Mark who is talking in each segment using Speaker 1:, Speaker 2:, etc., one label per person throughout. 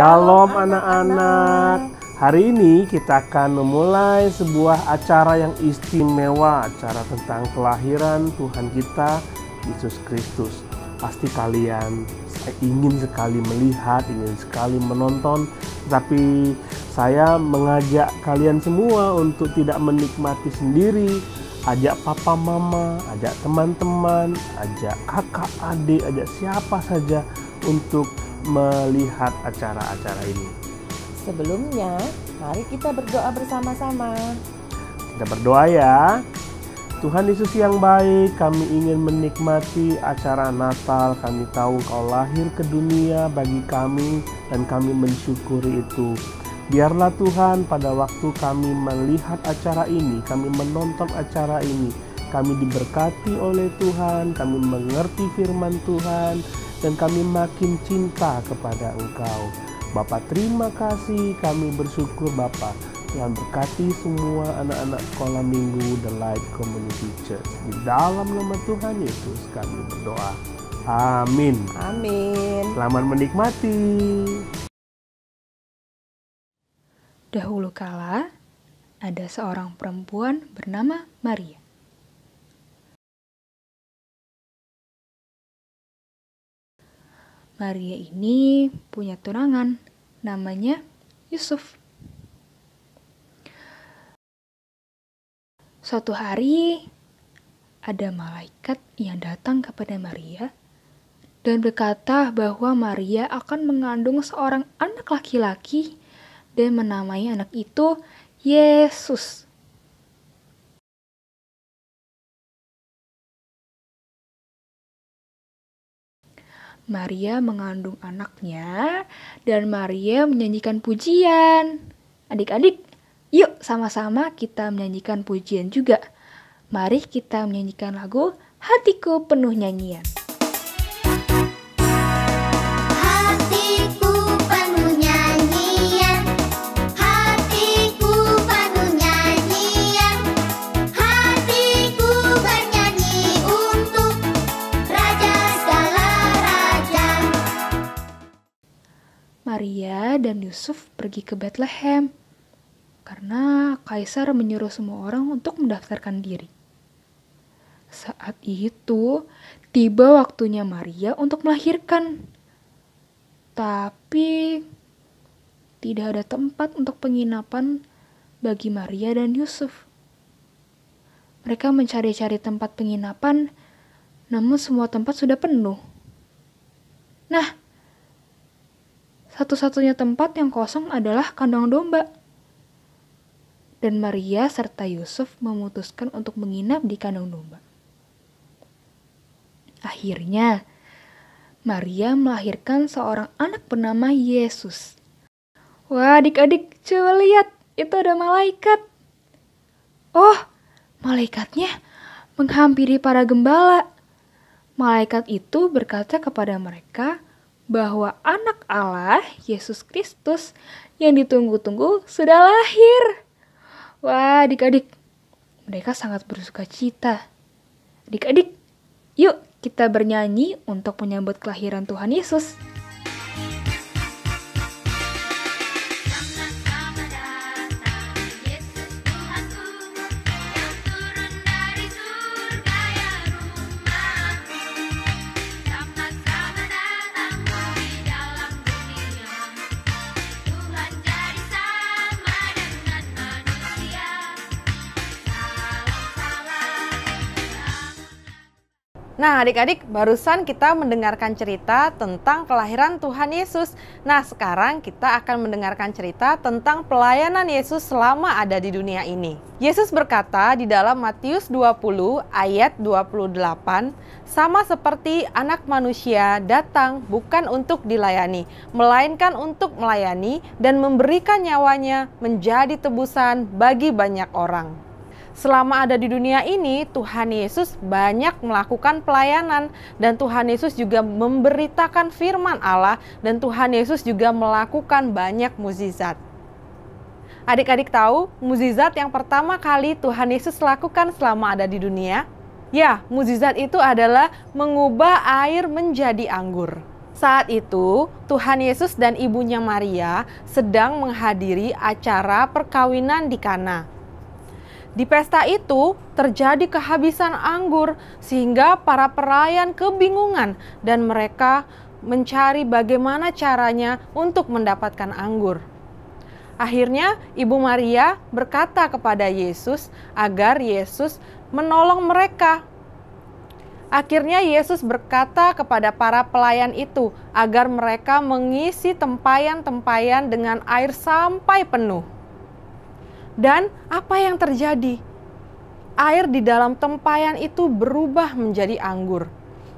Speaker 1: Shalom anak-anak. Hari ini kita akan memulai sebuah acara yang istimewa, acara tentang kelahiran Tuhan kita, Yesus Kristus. Pasti kalian ingin sekali melihat, ingin sekali menonton, tapi saya mengajak kalian semua untuk tidak menikmati sendiri. Ajak papa mama, ajak teman-teman, ajak kakak adik, ajak siapa saja untuk melihat acara-acara ini.
Speaker 2: Sebelumnya, mari kita berdoa bersama-sama.
Speaker 1: Kita berdoa ya. Tuhan Yesus yang baik, kami ingin menikmati acara Natal. Kami tahu Engkau lahir ke dunia bagi kami dan kami mensyukuri itu. Biarlah Tuhan pada waktu kami melihat acara ini, kami menonton acara ini, kami diberkati oleh Tuhan, kami mengerti firman Tuhan, dan kami makin cinta kepada Engkau. Bapa, terima kasih, kami bersyukur Bapa. Tuhan berkati semua anak-anak sekolah minggu The Light Community Church. Di dalam nama Tuhan Yesus kami berdoa. Amin.
Speaker 2: Amin.
Speaker 1: Selamat menikmati.
Speaker 3: Dahulu kala, ada seorang perempuan bernama Maria. Maria ini punya tunangan, namanya Yusuf. Suatu hari, ada malaikat yang datang kepada Maria dan berkata bahwa Maria akan mengandung seorang anak laki-laki dan menamai anak itu Yesus. Maria mengandung anaknya dan Maria menyanyikan pujian. Adik-adik, yuk sama-sama kita menyanyikan pujian juga. Mari kita menyanyikan lagu Hatiku Penuh Nyanyian. Maria dan Yusuf pergi ke Bethlehem karena kaisar menyuruh semua orang untuk mendaftarkan diri. Saat itu tiba waktunya Maria untuk melahirkan. Tapi tidak ada tempat untuk penginapan bagi Maria dan Yusuf. Mereka mencari-cari tempat penginapan, namun semua tempat sudah penuh. Nah, satu-satunya tempat yang kosong adalah kandang domba. Dan Maria serta Yusuf memutuskan untuk menginap di kandang domba. Akhirnya, Maria melahirkan seorang anak bernama Yesus. Wah, adik-adik, coba lihat, itu ada malaikat. Oh, malaikatnya menghampiri para gembala. Malaikat itu berkata kepada mereka bahwa anak Allah, Yesus Kristus, yang ditunggu-tunggu sudah lahir. Wah, adik-adik, mereka sangat bersuka cita. Adik-adik, yuk kita bernyanyi untuk menyambut kelahiran Tuhan Yesus.
Speaker 2: Nah, adik-adik, barusan kita mendengarkan cerita tentang kelahiran Tuhan Yesus. Nah, sekarang kita akan mendengarkan cerita tentang pelayanan Yesus selama ada di dunia ini. Yesus berkata di dalam Matius 20 ayat 28, "Sama seperti anak manusia datang bukan untuk dilayani, melainkan untuk melayani dan memberikan nyawanya menjadi tebusan bagi banyak orang." Selama ada di dunia ini, Tuhan Yesus banyak melakukan pelayanan dan Tuhan Yesus juga memberitakan firman Allah dan Tuhan Yesus juga melakukan banyak mukjizat. Adik-adik tahu mukjizat yang pertama kali Tuhan Yesus lakukan selama ada di dunia? Ya, mukjizat itu adalah mengubah air menjadi anggur. Saat itu, Tuhan Yesus dan ibunya Maria sedang menghadiri acara perkawinan di Kana. Di pesta itu terjadi kehabisan anggur sehingga para pelayan kebingungan dan mereka mencari bagaimana caranya untuk mendapatkan anggur. Akhirnya Ibu Maria berkata kepada Yesus agar Yesus menolong mereka. Akhirnya Yesus berkata kepada para pelayan itu agar mereka mengisi tempayan-tempayan dengan air sampai penuh. Dan apa yang terjadi? Air di dalam tempayan itu berubah menjadi anggur.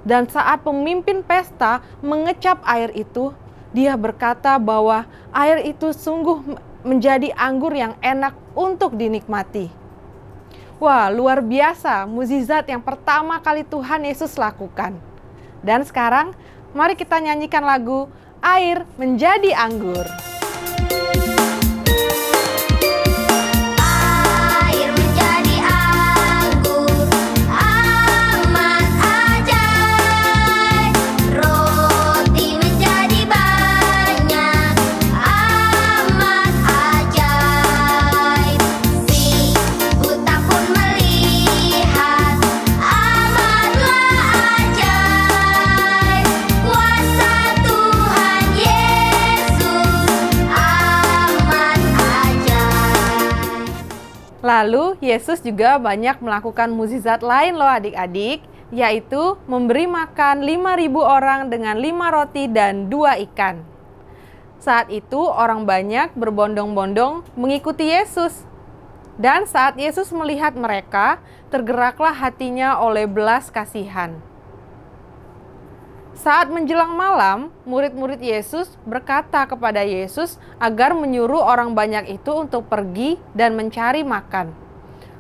Speaker 2: Dan saat pemimpin pesta mengecap air itu, dia berkata bahwa air itu sungguh menjadi anggur yang enak untuk dinikmati. Wah, luar biasa mukjizat yang pertama kali Tuhan Yesus lakukan. Dan sekarang, mari kita nyanyikan lagu Air Menjadi Anggur. Lalu Yesus juga banyak melakukan mukjizat lain loh adik-adik, yaitu memberi makan 5.000 orang dengan 5 roti dan 2 ikan. Saat itu orang banyak berbondong-bondong mengikuti Yesus. Dan saat Yesus melihat mereka, tergeraklah hatinya oleh belas kasihan. Saat menjelang malam, murid-murid Yesus berkata kepada Yesus agar menyuruh orang banyak itu untuk pergi dan mencari makan.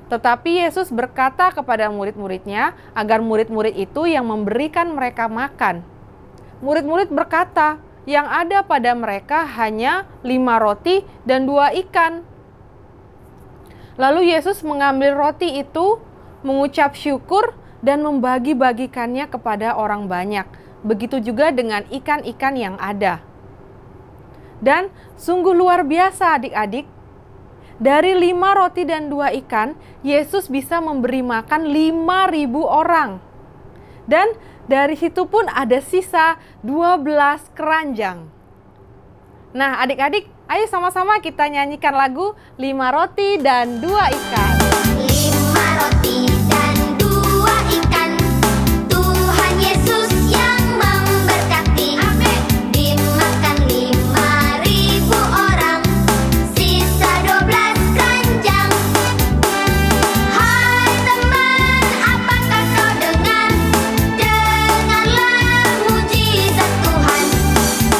Speaker 2: Tetapi Yesus berkata kepada murid-muridnya agar murid-murid itu yang memberikan mereka makan. Murid-murid berkata, yang ada pada mereka hanya 5 roti dan 2 ikan. Lalu Yesus mengambil roti itu, mengucap syukur dan membagi-bagikannya kepada orang banyak. Begitu juga dengan ikan-ikan yang ada. Dan sungguh luar biasa adik-adik. Dari 5 roti dan 2 ikan, Yesus bisa memberi makan 5.000 orang. Dan dari situ pun ada sisa 12 keranjang. Nah adik-adik, ayo sama-sama kita nyanyikan lagu 5 roti dan 2 ikan.
Speaker 4: 5 roti dan 2 ikan, Tuhan Yesus yang memberkati. Amin. Dimakan 5.000 orang, sisa 12 keranjang. Hai teman, apakah kau dengar? Dengarlah mujizat Tuhan.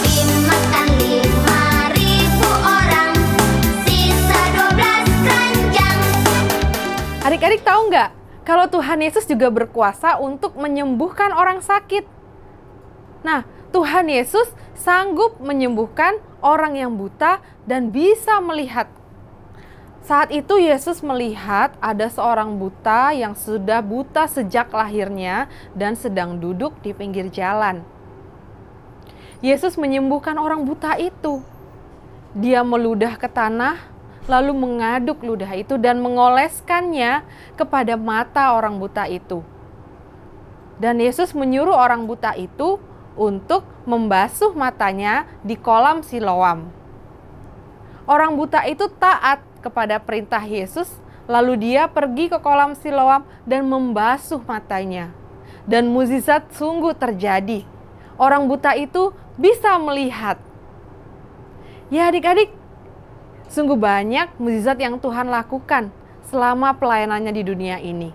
Speaker 4: Dimakan 5.000 orang, sisa 12 keranjang.
Speaker 2: Adik-adik tahu nggak? Kalau Tuhan Yesus juga berkuasa untuk menyembuhkan orang sakit. Nah, Tuhan Yesus sanggup menyembuhkan orang yang buta dan bisa melihat. Saat itu Yesus melihat ada seorang buta yang sudah buta sejak lahirnya dan sedang duduk di pinggir jalan. Yesus menyembuhkan orang buta itu. Dia meludah ke tanah, lalu mengaduk ludah itu dan mengoleskannya kepada mata orang buta itu. Dan Yesus menyuruh orang buta itu untuk membasuh matanya di kolam Siloam. Orang buta itu taat kepada perintah Yesus, lalu dia pergi ke kolam Siloam dan membasuh matanya. Dan mukjizat sungguh terjadi. Orang buta itu bisa melihat. Ya adik-adik, sungguh banyak mukjizat yang Tuhan lakukan selama pelayanannya di dunia ini.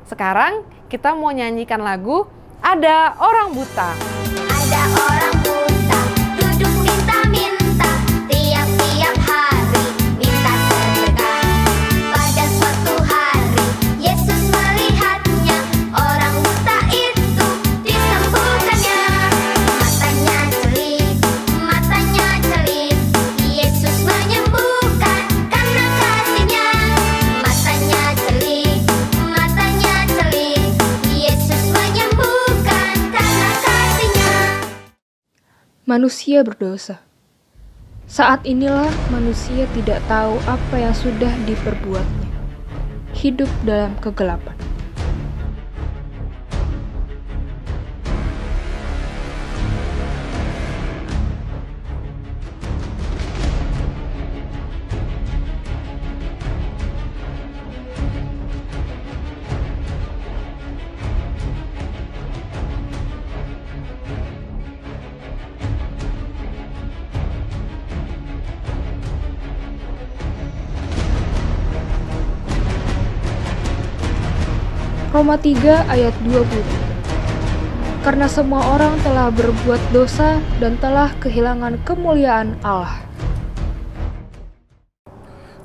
Speaker 2: Sekarang kita mau nyanyikan lagu Ada Orang Buta.
Speaker 4: Ada orang buta, duduk minta-minta, tiap-tiap hari minta sedekah. Pada suatu hari, Yesus melihatnya, orang buta itu disembuhkannya. Matanya celip, Yesus menyembuhkan karena kasih-Nya. Matanya celip, Yesus menyembuhkan karena kasih-Nya.
Speaker 3: manusia berdosa. Saat inilah manusia tidak tahu apa yang sudah diperbuatnya. Hidup dalam kegelapan. Roma 3 ayat 20. Karena semua orang telah berbuat dosa dan telah kehilangan kemuliaan Allah.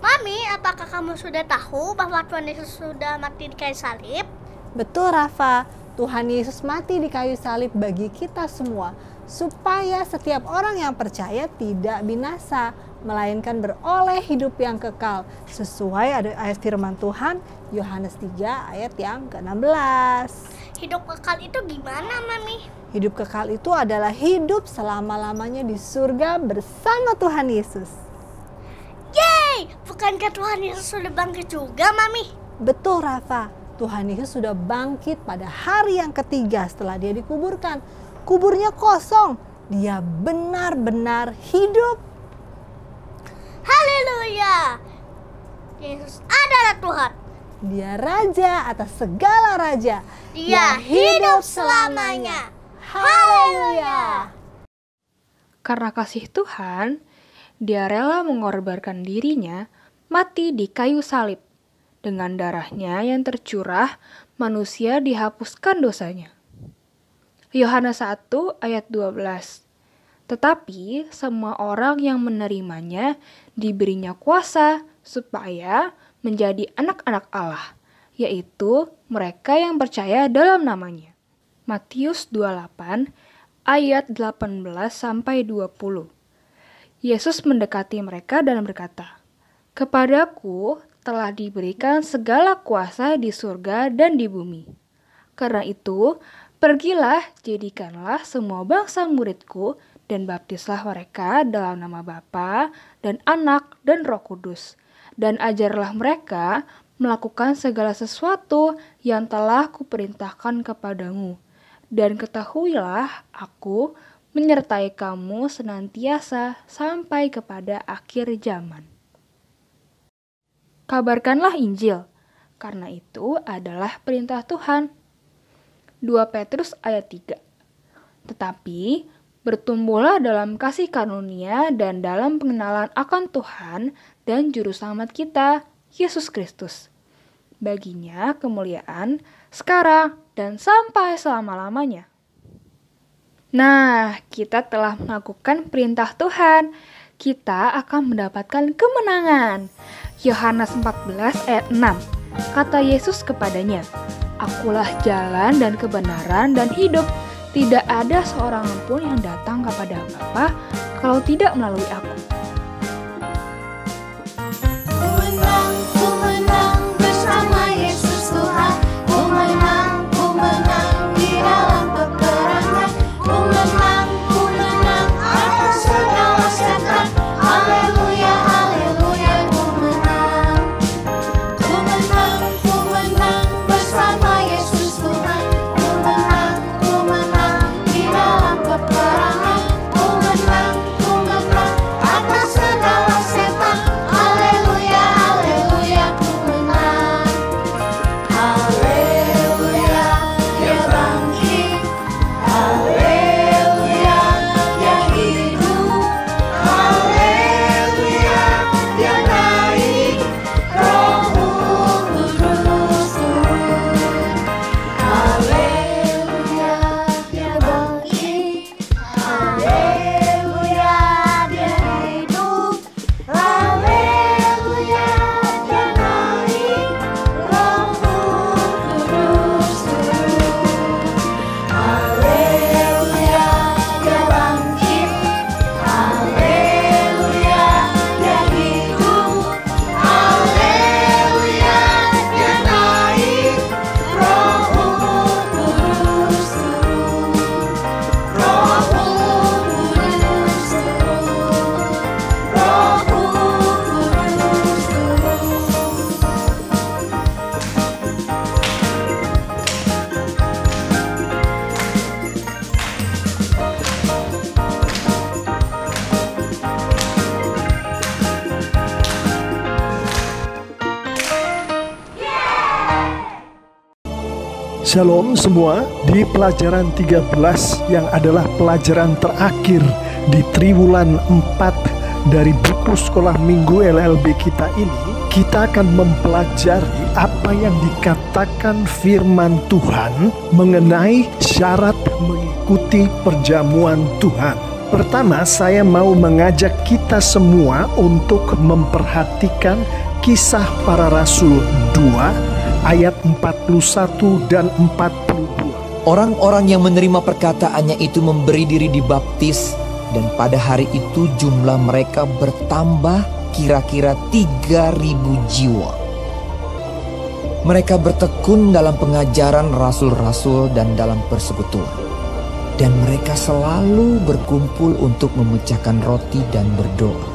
Speaker 5: Mami, apakah kamu sudah tahu bahwa Tuhan Yesus sudah mati di kayu salib?
Speaker 6: Betul, Rafa. Tuhan Yesus mati di kayu salib bagi kita semua, supaya setiap orang yang percaya tidak binasa, melainkan beroleh hidup yang kekal. Sesuai ayat firman Tuhan, Yohanes 3 ayat yang ke-16.
Speaker 5: Hidup kekal itu gimana, Mami?
Speaker 6: Hidup kekal itu adalah hidup selama-lamanya di surga bersama Tuhan Yesus.
Speaker 5: Yeay! Bukankah Tuhan Yesus sudah bangkit juga, Mami?
Speaker 6: Betul, Rafa. Tuhan Yesus sudah bangkit pada hari yang ketiga setelah dia dikuburkan. Kuburnya kosong. Dia benar-benar hidup.
Speaker 5: Haleluya! Yesus adalah Tuhan.
Speaker 6: Dia raja atas segala raja.
Speaker 5: Dia hidup selamanya. Haleluya!
Speaker 3: Karena kasih Tuhan, dia rela mengorbankan dirinya mati di kayu salib. Dengan darahnya yang tercurah, manusia dihapuskan dosanya. Yohanes 1 ayat 12. Tetapi semua orang yang menerimanya diberinya kuasa supaya menjadi anak-anak Allah, yaitu mereka yang percaya dalam namanya. Matius 28 ayat 18-20. Yesus mendekati mereka dan berkata, "Kepadaku telah diberikan segala kuasa di surga dan di bumi. Karena itu, pergilah, jadikanlah semua bangsa muridku, dan baptislah mereka dalam nama Bapa dan Anak dan Roh Kudus. Dan ajarlah mereka melakukan segala sesuatu yang telah kuperintahkan kepadamu. Dan ketahuilah aku menyertai kamu senantiasa sampai kepada akhir zaman." Kabarkanlah Injil, karena itu adalah perintah Tuhan. 2 Petrus ayat 3. Tetapi bertumbuhlah dalam kasih karunia dan dalam pengenalan akan Tuhan dan Juru Selamat kita, Yesus Kristus. Baginya kemuliaan sekarang dan sampai selama-lamanya. Nah, kita telah melakukan perintah Tuhan. Kita akan mendapatkan kemenangan. Yohanes 14 ayat 6. Kata Yesus kepadanya, "Akulah jalan dan kebenaran dan hidup. Tidak ada seorang pun yang datang kepada Bapa kalau tidak melalui aku."
Speaker 4: Ku menang bersama Yesus Tuhan. Ku menang di dalam peperangan. Ku menang atas segala setan. Haleluya, haleluya, ku menang. Ku menang bersama Yesus Tuhan. Ku menang di dalam peperangan. Ku menang atas
Speaker 7: Shalom semua. Di pelajaran 13 yang adalah pelajaran terakhir di triwulan 4 dari buku sekolah minggu LLB kita ini, kita akan mempelajari apa yang dikatakan firman Tuhan mengenai syarat mengikuti perjamuan Tuhan. Pertama, saya mau mengajak kita semua untuk memperhatikan Kisah Para Rasul 2 ayat 41 dan 42.
Speaker 8: Orang-orang yang menerima perkataannya itu memberi diri dibaptis, dan pada hari itu jumlah mereka bertambah kira-kira 3.000 jiwa. Mereka bertekun dalam pengajaran rasul-rasul dan dalam persekutuan, dan mereka selalu berkumpul untuk memecahkan roti dan berdoa.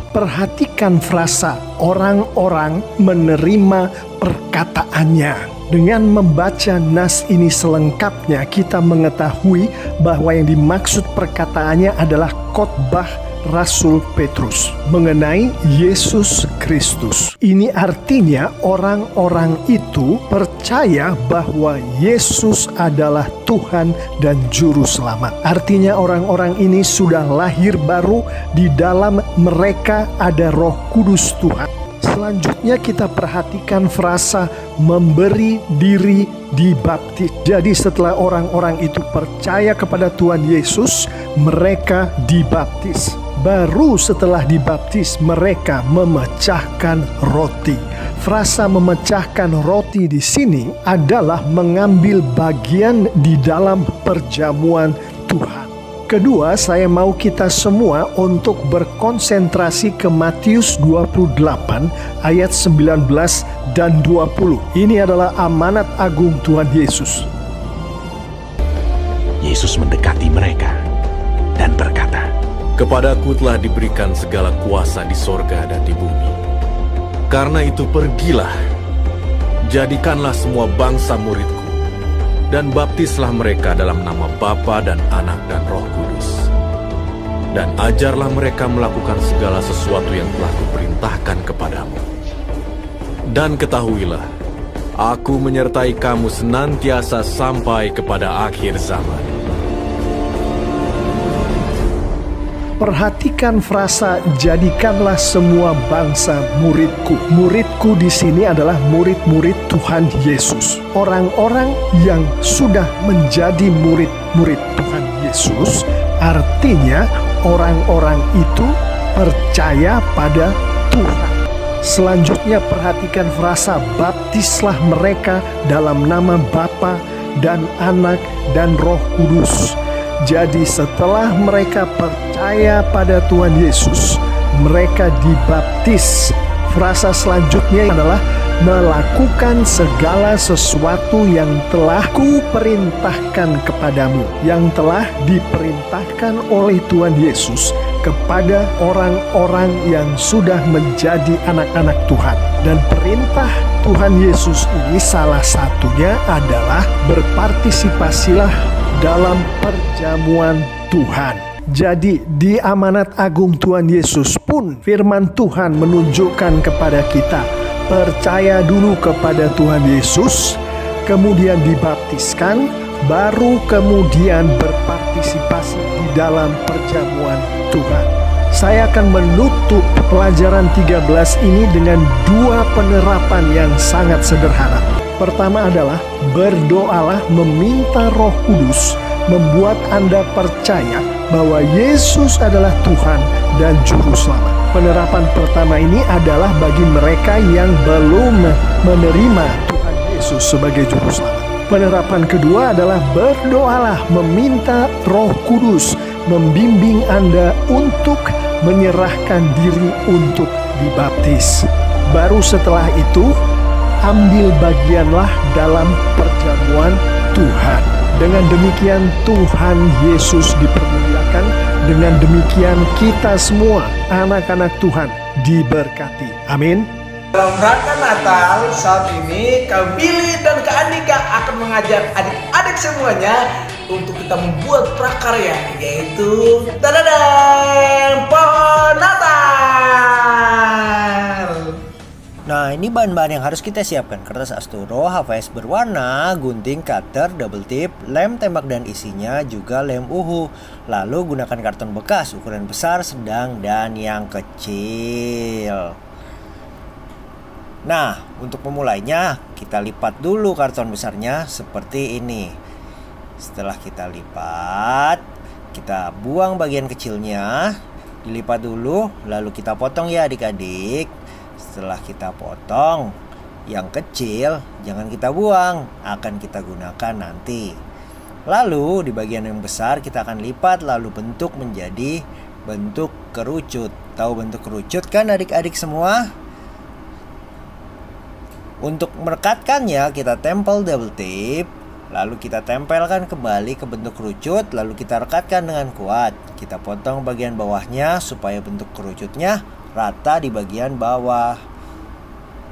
Speaker 7: Perhatikan frasa orang-orang menerima perkataannya. Dengan membaca nas ini selengkapnya, kita mengetahui bahwa yang dimaksud perkataannya adalah khotbah Rasul Petrus mengenai Yesus Kristus. Ini artinya orang-orang itu percaya bahwa Yesus adalah Tuhan dan Juru Selamat. Artinya orang-orang ini sudah lahir baru, di dalam mereka ada Roh Kudus Tuhan. Selanjutnya kita perhatikan frasa memberi diri dibaptis. Jadi setelah orang-orang itu percaya kepada Tuhan Yesus, mereka dibaptis. Baru setelah dibaptis mereka memecahkan roti. Frasa memecahkan roti di sini adalah mengambil bagian di dalam perjamuan Tuhan. Kedua, saya mau kita semua untuk berkonsentrasi ke Matius 28 ayat 19 dan 20. Ini adalah amanat agung Tuhan Yesus.
Speaker 9: Yesus mendekati mereka dan berkata, "Kepadaku telah diberikan segala kuasa di sorga dan di bumi. Karena itu pergilah, jadikanlah semua bangsa muridku, dan baptislah mereka dalam nama Bapa dan Anak dan Roh Kudus. Dan ajarlah mereka melakukan segala sesuatu yang telah kuperintahkan kepadamu. Dan ketahuilah, aku menyertai kamu senantiasa sampai kepada akhir zaman."
Speaker 7: Perhatikan frasa jadikanlah semua bangsa muridku. Muridku di sini adalah murid-murid Tuhan Yesus. Orang-orang yang sudah menjadi murid-murid Tuhan Yesus, artinya orang-orang itu percaya pada Tuhan. Selanjutnya perhatikan frasa baptislah mereka dalam nama Bapa dan Anak dan Roh Kudus. Jadi setelah mereka percaya pada Tuhan Yesus, mereka dibaptis. Frasa selanjutnya adalah melakukan segala sesuatu yang telah kuperintahkan kepadamu, yang telah diperintahkan oleh Tuhan Yesus kepada orang-orang yang sudah menjadi anak-anak Tuhan. Dan perintah Tuhan Yesus ini salah satunya adalah berpartisipasilah dalam perjamuan Tuhan. Jadi di amanat agung Tuhan Yesus pun firman Tuhan menunjukkan kepada kita, percaya dulu kepada Tuhan Yesus, kemudian dibaptiskan, baru kemudian berpartisipasi di dalam perjamuan Tuhan. Saya akan menutup pelajaran 13 ini dengan dua penerapan yang sangat sederhana. Pertama adalah berdoalah meminta Roh Kudus membuat Anda percaya bahwa Yesus adalah Tuhan dan Juru Selamat. Penerapan pertama ini adalah bagi mereka yang belum menerima Tuhan Yesus sebagai Juru Selamat. Penerapan kedua adalah berdoalah meminta Roh Kudus membimbing Anda untuk menyerahkan diri untuk dibaptis. Baru setelah itu, ambil bagianlah dalam perjamuan Tuhan. Dengan demikian Tuhan Yesus dipermuliakan. Dengan demikian kita semua anak-anak Tuhan diberkati. Amin.
Speaker 10: Dalam rangka Natal saat ini, Kak Billy dan Kak Andika akan mengajak adik-adik semuanya untuk kita membuat prakarya, yaitu pohon Natal.
Speaker 11: Nah, ini bahan-bahan yang harus kita siapkan: kertas asturo, HVS berwarna, gunting, cutter, double tip, lem tembak dan isinya, juga lem uhu. Lalu gunakan karton bekas ukuran besar, sedang, dan yang kecil. Nah, untuk memulainya kita lipat dulu karton besarnya seperti ini. Setelah kita lipat, kita buang bagian kecilnya, dilipat dulu, lalu kita potong ya adik-adik. Setelah kita potong, yang kecil jangan kita buang, akan kita gunakan nanti. Lalu di bagian yang besar kita akan lipat, lalu bentuk menjadi bentuk kerucut. Tahu bentuk kerucut kan adik-adik semua? Untuk merekatkannya kita tempel double tip, lalu kita tempelkan kembali ke bentuk kerucut, lalu kita rekatkan dengan kuat. Kita potong bagian bawahnya supaya bentuk kerucutnya rata di bagian bawah.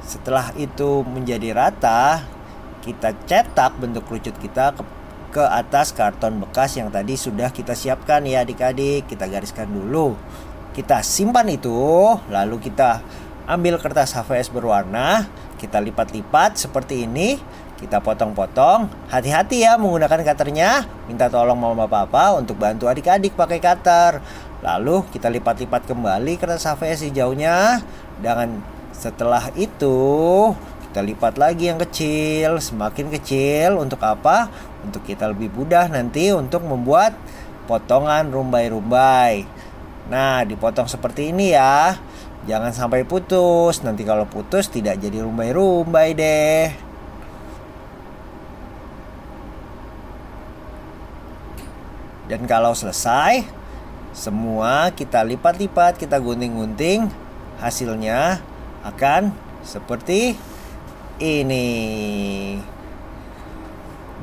Speaker 11: Setelah itu menjadi rata, kita cetak bentuk kerucut kita ke atas karton bekas yang tadi sudah kita siapkan ya adik-adik. Kita gariskan dulu, kita simpan itu, lalu kita ambil kertas HVS berwarna, kita lipat-lipat seperti ini, kita potong-potong. Hati-hati ya menggunakan cutternya, minta tolong mama papa untuk bantu adik-adik pakai cutter. Lalu kita lipat-lipat kembali kertas HVS hijaunya, dan setelah itu kita lipat lagi yang kecil, semakin kecil. Untuk apa? Untuk kita lebih mudah nanti untuk membuat potongan rumbai-rumbai. Nah, dipotong seperti ini ya, jangan sampai putus. Nanti kalau putus tidak jadi rumbai-rumbai deh. Dan kalau selesai semua kita lipat-lipat, kita gunting-gunting, hasilnya akan seperti ini.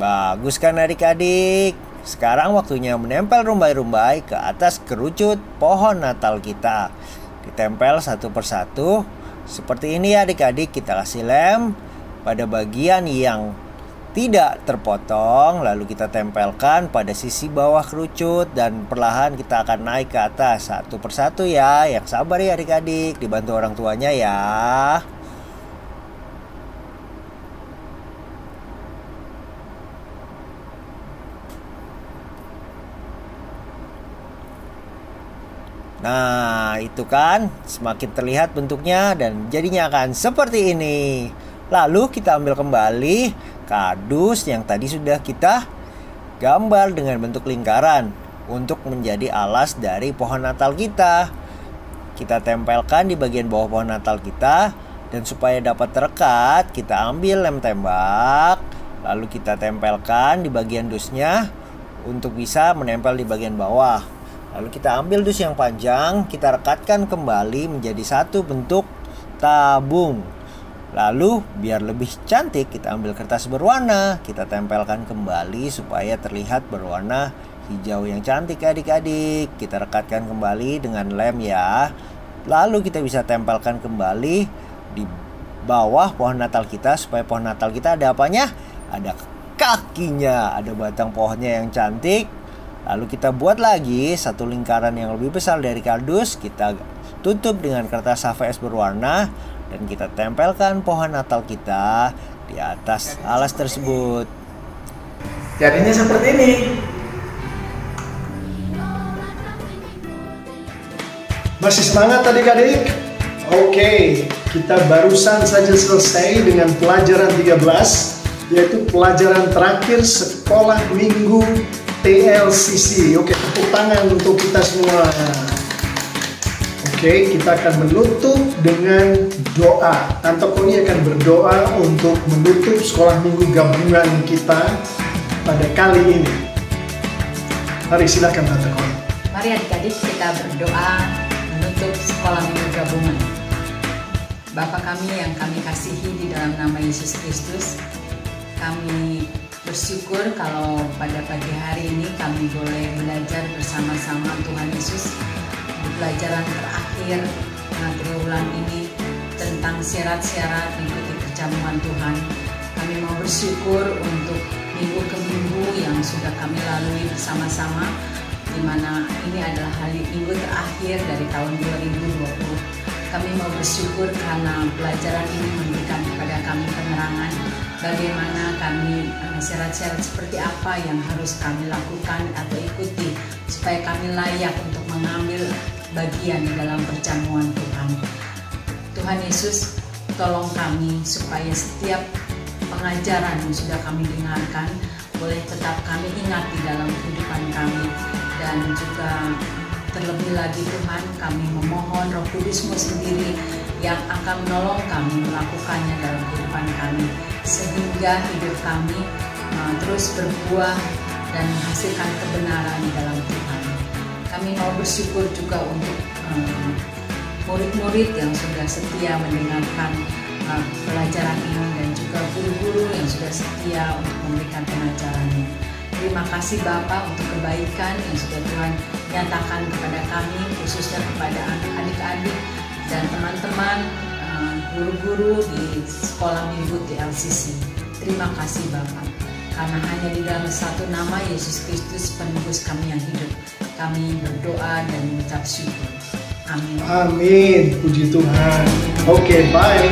Speaker 11: Bagus kan adik-adik? Sekarang waktunya menempel rumbai-rumbai ke atas kerucut pohon Natal kita. Ditempel satu persatu seperti ini ya adik-adik. Kita kasih lem pada bagian yang tidak terpotong, lalu kita tempelkan pada sisi bawah kerucut, dan perlahan kita akan naik ke atas satu persatu ya. Yang sabar ya adik-adik, dibantu orang tuanya ya. Nah, itu kan semakin terlihat bentuknya dan jadinya akan seperti ini. Lalu kita ambil kembali kardus yang tadi sudah kita gambar dengan bentuk lingkaran untuk menjadi alas dari pohon Natal kita. Kita tempelkan di bagian bawah pohon Natal kita, dan supaya dapat terekat kita ambil lem tembak, lalu kita tempelkan di bagian dusnya untuk bisa menempel di bagian bawah. Lalu kita ambil dus yang panjang, kita rekatkan kembali menjadi satu bentuk tabung. Lalu biar lebih cantik kita ambil kertas berwarna, kita tempelkan kembali supaya terlihat berwarna hijau yang cantik adik-adik. Kita rekatkan kembali dengan lem ya. Lalu kita bisa tempelkan kembali di bawah pohon Natal kita supaya pohon Natal kita ada apanya? Ada kakinya, ada batang pohonnya yang cantik. Lalu kita buat lagi satu lingkaran yang lebih besar dari kardus, kita tutup dengan kertas HVS berwarna, dan kita tempelkan pohon Natal kita di atas alas tersebut.
Speaker 10: Jadinya seperti ini.
Speaker 7: Masih semangat adik-adik? Oke, kita barusan saja selesai dengan pelajaran 13, yaitu pelajaran terakhir sekolah minggu TLCC. Oke, tepuk tangan untuk kita semua. Oke, kita akan menutup dengan doa. Antoni akan berdoa untuk menutup sekolah minggu gabungan kita pada kali ini. Mari silakan Tante Koni.
Speaker 12: Mari adik-adik kita berdoa menutup sekolah minggu gabungan. Bapa kami yang kami kasihi di dalam nama Yesus Kristus, kami bersyukur kalau pada pagi hari ini kami boleh belajar bersama-sama Tuhan Yesus di pelajaran terakhir materi ulang ini tentang syarat-syarat mengikuti perjamuan Tuhan. Kami mau bersyukur untuk minggu ke minggu yang sudah kami lalui bersama-sama, di mana ini adalah hari minggu terakhir dari tahun 2020. Kami mau bersyukur karena pelajaran ini memberikan kepada kami penerangan bagaimana kami syarat-syarat seperti apa yang harus kami lakukan atau ikuti supaya kami layak untuk mengambil bagian di dalam perjamuan Tuhan. Tuhan Yesus, tolong kami supaya setiap pengajaran yang sudah kami dengarkan boleh tetap kami ingat di dalam kehidupan kami, dan juga terlebih lagi Tuhan, kami memohon Roh Kudus-Mu sendiri yang akan menolong kami melakukannya dalam kehidupan kami, sehingga hidup kami terus berbuah dan menghasilkan kebenaran di dalam Tuhan. Kami mau bersyukur juga untuk murid-murid yang sudah setia mendengarkan pelajaran ini, dan juga guru-guru yang sudah setia untuk memberikan pengajarannya. Terima kasih Bapa untuk kebaikan yang sudah Tuhan nyatakan kepada kami, khususnya kepada adik-adik dan teman-teman guru-guru di sekolah minggu di LCC. Terima kasih Bapa, karena hanya di dalam satu nama Yesus Kristus penebus kami yang hidup, kami berdoa dan mengucap syukur. Amin.
Speaker 7: Amin. Puji Tuhan. Oke, bye.